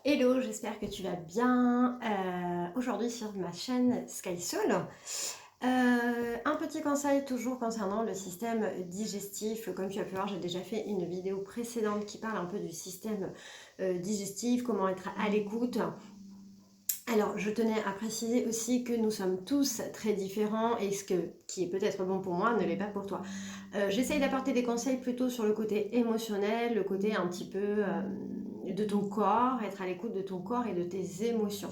Hello, j'espère que tu vas bien. Aujourd'hui sur ma chaîne Sky Soul, un petit conseil toujours concernant le système digestif. Comme tu as pu voir, j'ai déjà fait une vidéo précédente qui parle un peu du système digestif, comment être à l'écoute. Alors, je tenais à préciser aussi que nous sommes tous très différents et qui est peut-être bon pour moi ne l'est pas pour toi. J'essaye d'apporter des conseils plutôt sur le côté émotionnel, le côté un petit peu de ton corps, être à l'écoute de ton corps et de tes émotions.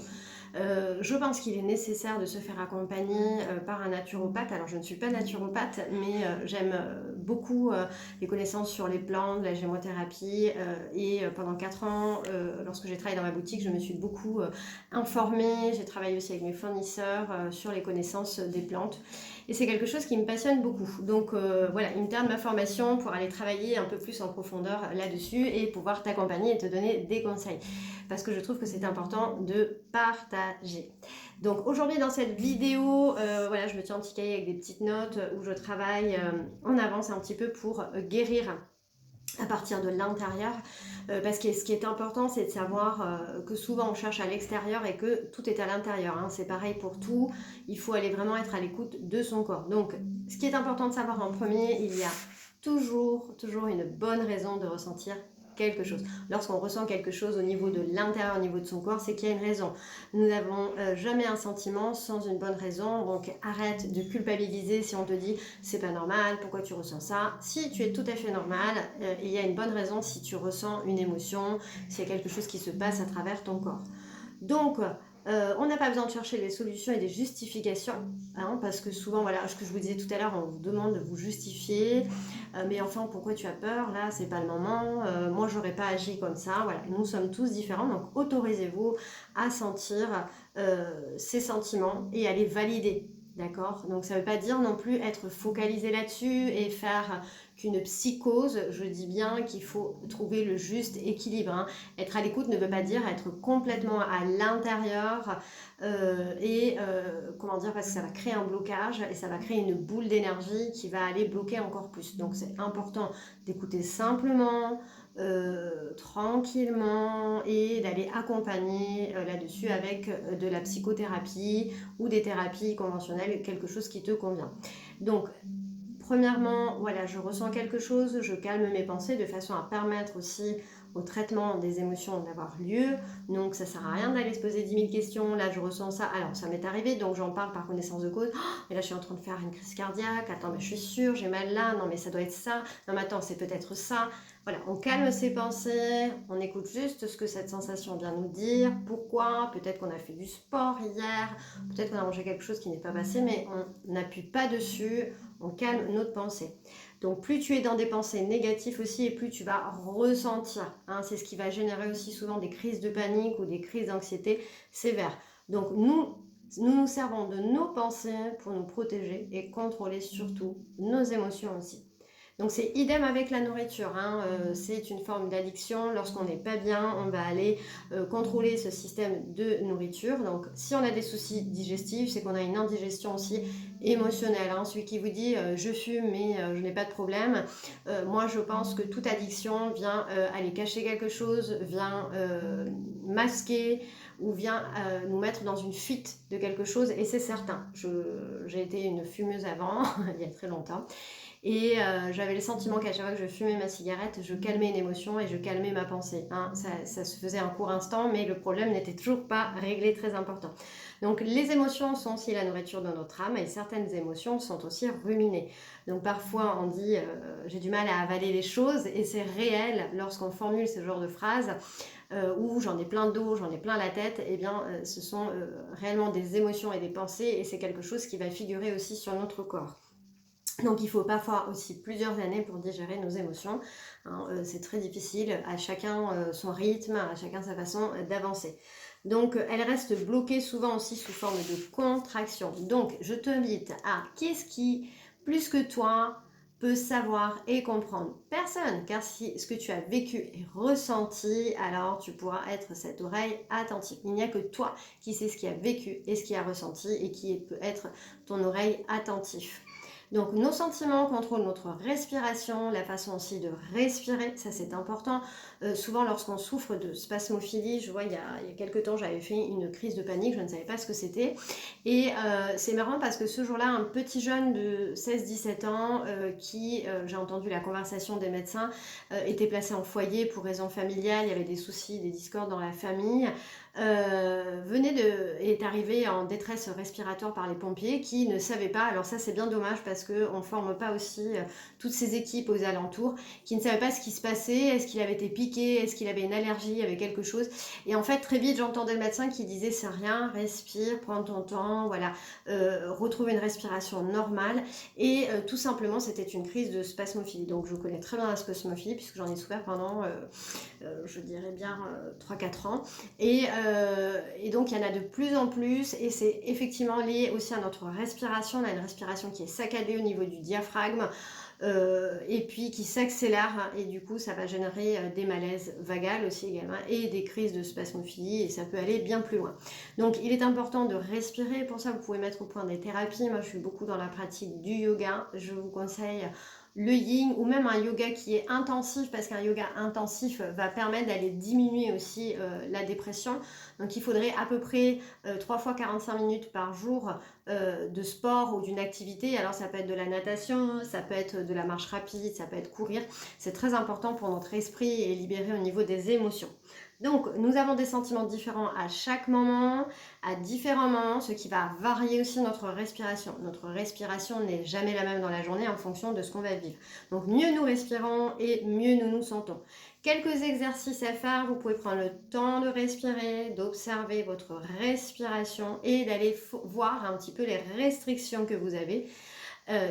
Je pense qu'il est nécessaire de se faire accompagner par un naturopathe. Alors je ne suis pas naturopathe, mais j'aime beaucoup les connaissances sur les plantes, la gémothérapie. Et pendant 4 ans, lorsque j'ai travaillé dans ma boutique, je me suis beaucoup informée. J'ai travaillé aussi avec mes fournisseurs sur les connaissances des plantes. Et c'est quelque chose qui me passionne beaucoup. Donc voilà, une terme ma formation pour aller travailler un peu plus en profondeur là-dessus et pouvoir t'accompagner et te donner des conseils. Parce que je trouve que c'est important de partager. Donc aujourd'hui dans cette vidéo, voilà, je me tiens un petit cahier avec des petites notes où je travaille en avance un petit peu pour guérir à partir de l'intérieur, parce que ce qui est important, c'est de savoir que souvent on cherche à l'extérieur et que tout est à l'intérieur, hein. C'est pareil pour tout, il faut aller vraiment être à l'écoute de son corps. Donc ce qui est important de savoir en premier, il y a toujours une bonne raison de ressentir quelque chose. Lorsqu'on ressent quelque chose au niveau de l'intérieur, au niveau de son corps, c'est qu'il y a une raison. Nous n'avons jamais un sentiment sans une bonne raison, donc arrête de culpabiliser si on te dit c'est pas normal, pourquoi tu ressens ça. Si tu es tout à fait normal, il y a une bonne raison si tu ressens une émotion, s'il y a quelque chose qui se passe à travers ton corps. Donc, on n'a pas besoin de chercher des solutions et des justifications, hein, parce que souvent, voilà, ce que je vous disais tout à l'heure, on vous demande de vous justifier, mais enfin, pourquoi tu as peur? Là, c'est pas le moment, moi, j'aurais pas agi comme ça. Voilà, nous sommes tous différents, donc autorisez-vous à sentir ces sentiments et à les valider. D'accord? Donc ça ne veut pas dire non plus être focalisé là-dessus et faire qu'une psychose. Je dis bien qu'il faut trouver le juste équilibre, hein. Être à l'écoute ne veut pas dire être complètement à l'intérieur comment dire, parce que ça va créer un blocage et ça va créer une boule d'énergie qui va aller bloquer encore plus. Donc c'est important d'écouter simplement, tranquillement et d'aller accompagner là-dessus avec de la psychothérapie ou des thérapies conventionnelles, quelque chose qui te convient. Donc premièrement, voilà, je ressens quelque chose, je calme mes pensées de façon à permettre aussi au traitement des émotions d'avoir lieu. Donc ça sert à rien d'aller se poser 10 000 questions. Là, je ressens ça. Alors, ça m'est arrivé, donc j'en parle par connaissance de cause. Oh, et là, je suis en train de faire une crise cardiaque. Attends, mais je suis sûre, j'ai mal là. Non, mais ça doit être ça. Non, mais attends, c'est peut-être ça. Voilà, on calme ses pensées, on écoute juste ce que cette sensation vient nous dire. Pourquoi? Peut-être qu'on a fait du sport hier, peut-être qu'on a mangé quelque chose qui n'est pas passé, mais on n'appuie pas dessus, on calme notre pensée. Donc plus tu es dans des pensées négatives aussi et plus tu vas ressentir, hein, c'est ce qui va générer aussi souvent des crises de panique ou des crises d'anxiété sévères. Donc nous servons de nos pensées pour nous protéger et contrôler surtout nos émotions aussi. Donc c'est idem avec la nourriture, hein. C'est une forme d'addiction. Lorsqu'on n'est pas bien, on va aller contrôler ce système de nourriture. Donc si on a des soucis digestifs, c'est qu'on a une indigestion aussi émotionnelle, hein. Celui qui vous dit je fume mais je n'ai pas de problème, moi je pense que toute addiction vient aller cacher quelque chose, vient masquer ou vient nous mettre dans une fuite de quelque chose, et c'est certain. J'ai été une fumeuse avant, il y a très longtemps. Et j'avais le sentiment qu'à chaque fois que je fumais ma cigarette, je calmais une émotion et je calmais ma pensée, hein. Ça se faisait un court instant, mais le problème n'était toujours pas réglé, très important. Donc les émotions sont aussi la nourriture de notre âme, et certaines émotions sont aussi ruminées. Donc parfois on dit j'ai du mal à avaler les choses, et c'est réel lorsqu'on formule ce genre de phrases ou j'en ai plein d'eau, j'en ai plein la tête. Eh bien ce sont réellement des émotions et des pensées, et c'est quelque chose qui va figurer aussi sur notre corps. Donc il faut parfois aussi plusieurs années pour digérer nos émotions, hein. C'est très difficile, à chacun son rythme, à chacun sa façon d'avancer. Donc elles restent bloquées souvent aussi sous forme de contraction. Donc je t'invite à qu'est-ce qui, plus que toi, peut savoir et comprendre? Personne, car si ce que tu as vécu et ressenti, alors tu pourras être cette oreille attentive. Il n'y a que toi qui sais ce qui a vécu et ce qui a ressenti et qui peut être ton oreille attentive. Donc nos sentiments contrôlent notre respiration, la façon aussi de respirer, ça c'est important. Souvent lorsqu'on souffre de spasmophilie, je vois il y a quelques temps j'avais fait une crise de panique, je ne savais pas ce que c'était. Et c'est marrant parce que ce jour-là, un petit jeune de 16-17 ans qui, j'ai entendu la conversation des médecins, était placé en foyer pour raison familiale, il y avait des soucis, des discordes dans la famille. Est arrivé en détresse respiratoire par les pompiers qui ne savaient pas, alors ça c'est bien dommage parce qu'on ne forme pas aussi toutes ces équipes aux alentours, qui ne savaient pas ce qui se passait, est-ce qu'il avait été piqué, est-ce qu'il avait une allergie, il y avait quelque chose. Et en fait très vite j'entendais le médecin qui disait c'est rien, respire, prends ton temps, voilà, retrouver une respiration normale. Et tout simplement c'était une crise de spasmophilie. Donc je connais très bien la spasmophilie puisque j'en ai souffert pendant je dirais bien 3-4 ans. Et donc il y en a de plus en plus et c'est effectivement lié aussi à notre respiration. On a une respiration qui est saccadée au niveau du diaphragme et puis qui s'accélère et du coup ça va générer des malaises vagales aussi également et des crises de spasmophilie et ça peut aller bien plus loin. Donc il est important de respirer, pour ça vous pouvez mettre au point des thérapies. Moi je suis beaucoup dans la pratique du yoga, je vous conseille le yin ou même un yoga qui est intensif parce qu'un yoga intensif va permettre d'aller diminuer aussi la dépression. Donc il faudrait à peu près 3 fois 45 minutes par jour de sport ou d'une activité. Alors ça peut être de la natation, ça peut être de la marche rapide, ça peut être courir. C'est très important pour notre esprit et libérer au niveau des émotions. Donc nous avons des sentiments différents à chaque moment, à différents moments, ce qui va varier aussi notre respiration. Notre respiration n'est jamais la même dans la journée en fonction de ce qu'on va vivre. Donc mieux nous respirons et mieux nous nous sentons. Quelques exercices à faire, vous pouvez prendre le temps de respirer, d'observer votre respiration et d'aller voir un petit peu les restrictions que vous avez.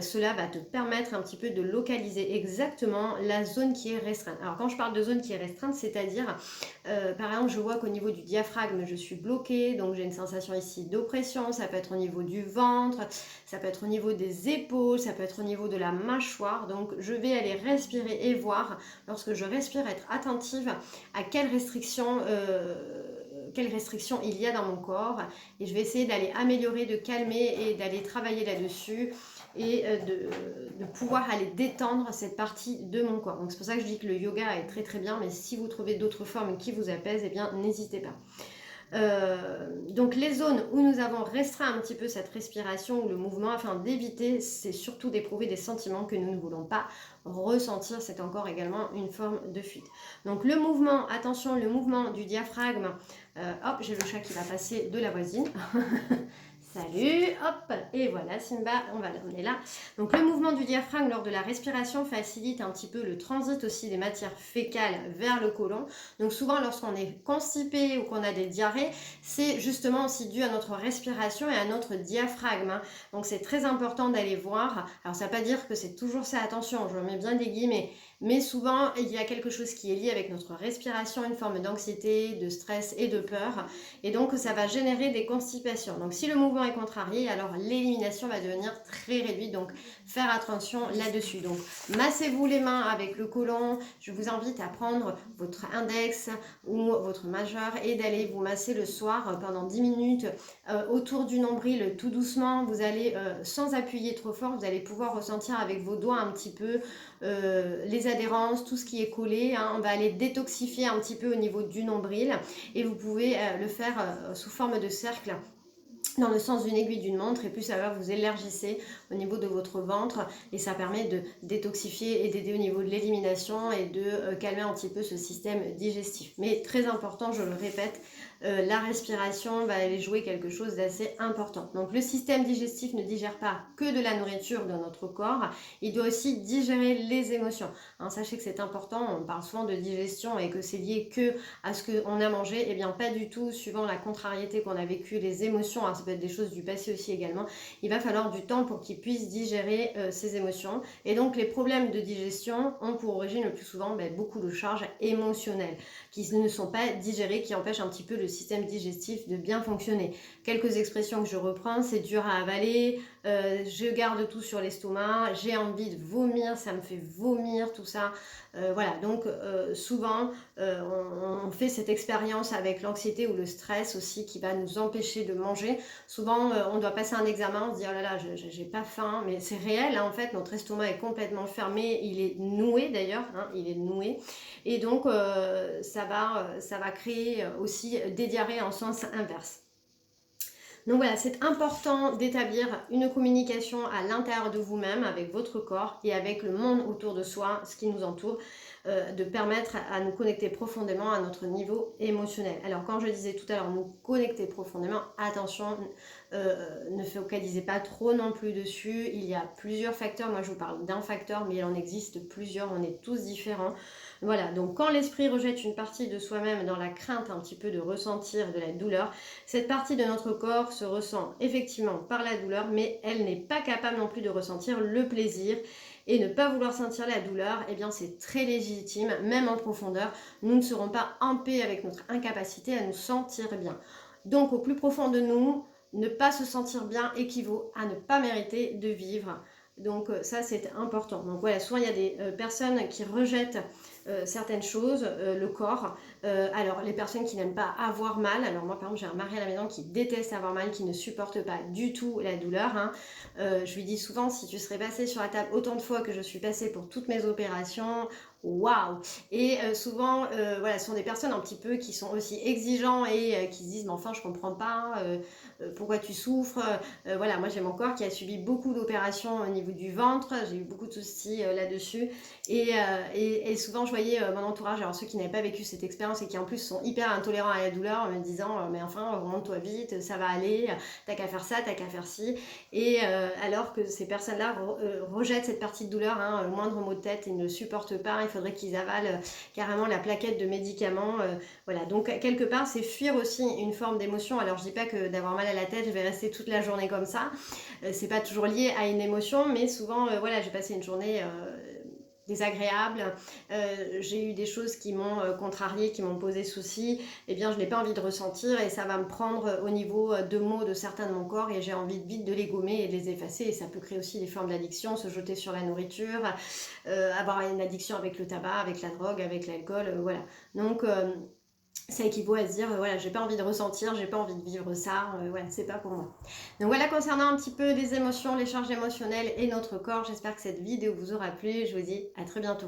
Cela va te permettre un petit peu de localiser exactement la zone qui est restreinte. Alors quand je parle de zone qui est restreinte, c'est-à-dire par exemple je vois qu'au niveau du diaphragme je suis bloquée, donc j'ai une sensation ici d'oppression, ça peut être au niveau du ventre, ça peut être au niveau des épaules, ça peut être au niveau de la mâchoire. Donc je vais aller respirer et voir, lorsque je respire, être attentive à quelles restrictions il y a dans mon corps et je vais essayer d'aller améliorer, de calmer et d'aller travailler là-dessus et de pouvoir aller détendre cette partie de mon corps. Donc c'est pour ça que je dis que le yoga est très très bien, mais si vous trouvez d'autres formes qui vous apaisent, eh bien n'hésitez pas. Donc les zones où nous avons restreint un petit peu cette respiration ou le mouvement afin d'éviter, c'est surtout d'éprouver des sentiments que nous ne voulons pas ressentir, c'est encore également une forme de fuite. Donc le mouvement, attention, le mouvement du diaphragme, hop, j'ai le chat qui va passer de la voisine. Salut, hop, et voilà Simba, on est là. Donc le mouvement du diaphragme lors de la respiration facilite un petit peu le transit aussi des matières fécales vers le côlon. Donc souvent lorsqu'on est constipé ou qu'on a des diarrhées, c'est justement aussi dû à notre respiration et à notre diaphragme. Donc c'est très important d'aller voir. Alors ça ne veut pas dire que c'est toujours ça, attention, je mets bien des guillemets, mais souvent il y a quelque chose qui est lié avec notre respiration, une forme d'anxiété, de stress et de peur. Et donc ça va générer des constipations. Donc si le mouvement est contrarié, alors l'élimination va devenir très réduite. Donc faire attention là-dessus. Donc massez-vous les mains avec le côlon. Je vous invite à prendre votre index ou votre majeur et d'aller vous masser le soir pendant 10 minutes autour du nombril tout doucement. Vous allez, sans appuyer trop fort, vous allez pouvoir ressentir avec vos doigts un petit peu les adhérences, tout ce qui est collé. On va aller détoxifier un petit peu au niveau du nombril et vous pouvez le faire sous forme de cercle dans le sens d'une aiguille d'une montre et plus ça va vous élargissez au niveau de votre ventre et ça permet de détoxifier et d'aider au niveau de l'élimination et de calmer un petit peu ce système digestif. Mais très important, je le répète, la respiration va aller jouer quelque chose d'assez important. Donc le système digestif ne digère pas que de la nourriture dans notre corps, il doit aussi digérer les émotions. Sachez que c'est important, on parle souvent de digestion et que c'est lié que à ce qu'on a mangé, et bien pas du tout, suivant la contrariété qu'on a vécue, les émotions, ça peut être des choses du passé aussi également, il va falloir du temps pour qu'ils puissent digérer ces émotions. Et donc les problèmes de digestion ont pour origine le plus souvent beaucoup de charges émotionnelles qui ne sont pas digérées, qui empêchent un petit peu le système digestif de bien fonctionner. Quelques expressions que je reprends, c'est dur à avaler, je garde tout sur l'estomac, j'ai envie de vomir, ça me fait vomir, tout ça. Voilà, donc souvent on fait cette expérience avec l'anxiété ou le stress aussi qui va nous empêcher de manger. Souvent, on doit passer un examen, on se dit oh là là, j'ai pas faim, mais c'est réel, hein, en fait, notre estomac est complètement fermé, il est noué d'ailleurs, hein, il est noué, et donc ça va créer aussi des diarrhées en sens inverse. Donc voilà, c'est important d'établir une communication à l'intérieur de vous-même, avec votre corps et avec le monde autour de soi, ce qui nous entoure, de permettre à nous connecter profondément à notre niveau émotionnel. Alors quand je disais tout à l'heure nous connecter profondément, attention, ne focalisez pas trop non plus dessus. Il y a plusieurs facteurs, moi je vous parle d'un facteur, mais il en existe plusieurs, on est tous différents. Voilà, donc quand l'esprit rejette une partie de soi-même dans la crainte un petit peu de ressentir de la douleur, cette partie de notre corps se ressent effectivement par la douleur, mais elle n'est pas capable non plus de ressentir le plaisir. Et ne pas vouloir sentir la douleur, eh bien c'est très légitime, même en profondeur. Nous ne serons pas en paix avec notre incapacité à nous sentir bien. Donc au plus profond de nous, ne pas se sentir bien équivaut à ne pas mériter de vivre. Donc ça c'est important. Donc voilà, souvent il y a des personnes qui rejettent certaines choses, le corps. Alors les personnes qui n'aiment pas avoir mal, alors moi par exemple j'ai un mari à la maison qui déteste avoir mal, qui ne supporte pas du tout la douleur, hein. Je lui dis souvent, si tu serais passé sur la table autant de fois que je suis passée pour toutes mes opérations, waouh. Et souvent voilà, ce sont des personnes un petit peu qui sont aussi exigeants et qui se disent mais enfin je comprends pas pourquoi tu souffres. Voilà, moi j'ai mon corps qui a subi beaucoup d'opérations au niveau du ventre, j'ai eu beaucoup de soucis là-dessus, et souvent je voyais mon entourage, alors ceux qui n'avaient pas vécu cette expérience et qui en plus sont hyper intolérants à la douleur, en me disant mais enfin remonte-toi vite, ça va aller, t'as qu'à faire ça, t'as qu'à faire ci. Et alors que ces personnes-là rejettent cette partie de douleur, hein, le moindre mot de tête, ils ne supportent pas, il faudrait qu'ils avalent carrément la plaquette de médicaments. Voilà, donc quelque part c'est fuir aussi une forme d'émotion. Alors je dis pas que d'avoir mal à la tête je vais rester toute la journée comme ça, c'est pas toujours lié à une émotion, mais souvent voilà, j'ai passé une journée désagréable, j'ai eu des choses qui m'ont contrariée, qui m'ont posé souci, eh bien je n'ai pas envie de ressentir et ça va me prendre au niveau de mots de certains de mon corps et j'ai envie vite de les gommer et de les effacer, et ça peut créer aussi des formes d'addiction, se jeter sur la nourriture, avoir une addiction avec le tabac, avec la drogue, avec l'alcool, voilà. Donc ça équivaut à se dire voilà, j'ai pas envie de ressentir, j'ai pas envie de vivre ça, voilà, c'est pas pour moi. Donc voilà, concernant un petit peu les émotions, les charges émotionnelles et notre corps, j'espère que cette vidéo vous aura plu. Je vous dis à très bientôt.